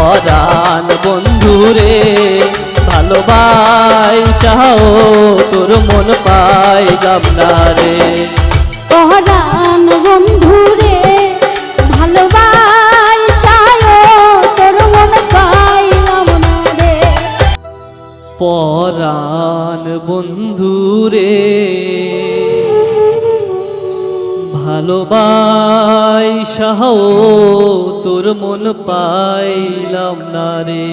পরাণ বন্ধুরে ভালোবাসাও তোর মন পাইলাম না রে। পরাণ বন্ধুরে ভালোবাসায় তোর মন পাইলাম না রে। পরাণ বন্ধুরে ভালোবাসাও তোর মন পাইলাম না রে।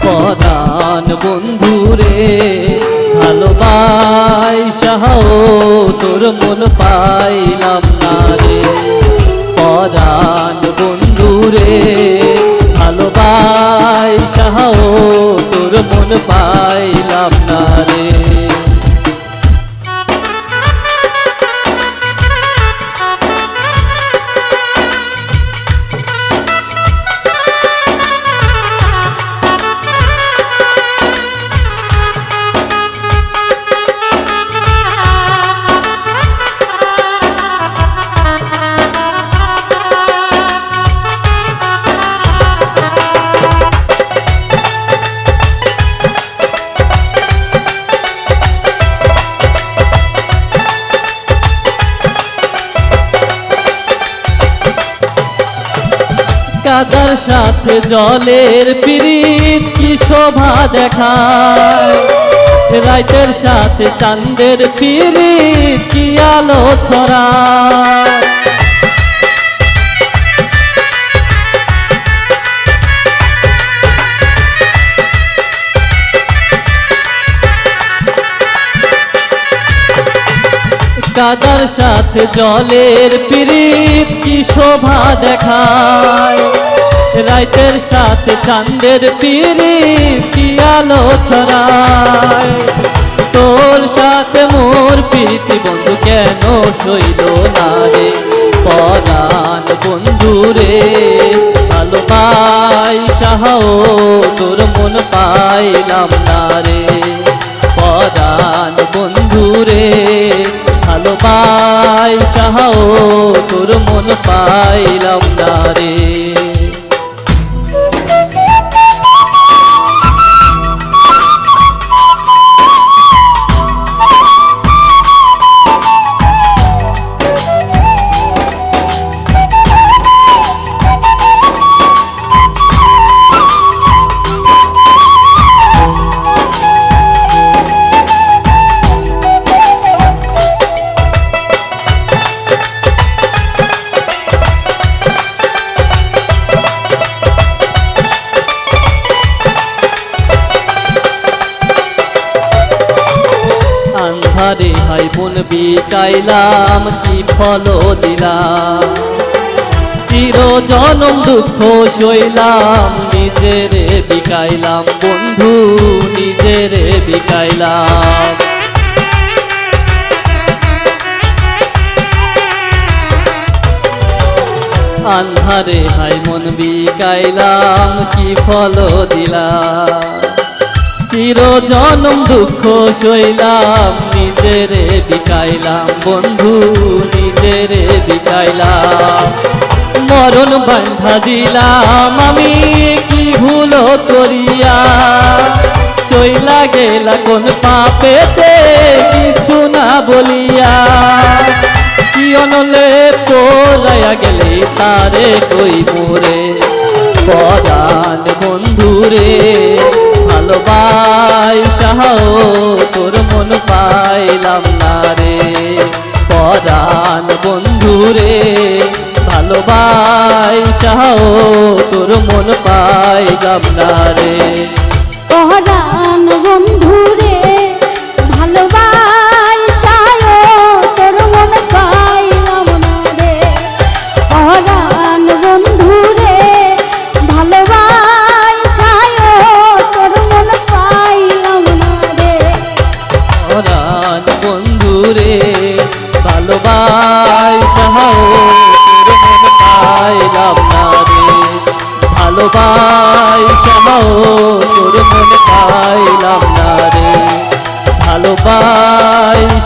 পরাণ বন্ধুরে ভালোবাসাও তোর মন পাইলাম না রে। পরাণ বন্ধুরে ভালোবাসাও তোর মন পাইলাম না রে। কাদার সাথে জলের পিরিত কি শোভা দেখায়, রাতের সাথে চাঁদের পিরিত কি আলো ছড়ায়। কাদার সাথে জলের পিরিত কি শোভা দেখায়, রাতের সাথে চাঁদের পিরিত কি আলো ছড়ায়। তোর সাথে মোর প্রীতি বন্ধু কেন সইল না রে। পরাণ বন্ধুরে ভালোবাসাও তোর মন পাইলাম না রে। পরাণ বন্ধুরে ভালোবাসাও তোর মন পাইলাম না রে। আন্ধারে ভাই বোন বিকাইলাম কি ফল দিলাম, চির জনম দুঃখ সইলাম নিজেরে বিকাইলাম বন্ধু নিজেরে বিকাইলাম। আন্ধারে ভাই মন বিকাইলাম কি ফল দিলাম, চির জনম দুঃখ সইলাম নিজেরে বিকাইলাম বন্ধু নিজেরে বিকাইলাম। মরণ বান্ধা দিলাম আমি কি ভুল করিয়া, চইলা গেলা কোন পাপেতে কিছু না বলিয়া। কি অনলে পলাইয়া গেলে তারে কই মোরে। পরাণ বন্ধুরে ভালোবাসাও তোর মন পাইলাম না রে। পরাণ বন্ধুরে ভালোবাসাও তোর মন পাইলাম না রে। পরাণ বন্ধুরে ভালোবাসায় তোর মন পাই ভালোবাসাও তোর মন পাইলাম না রে ভালোবাসাও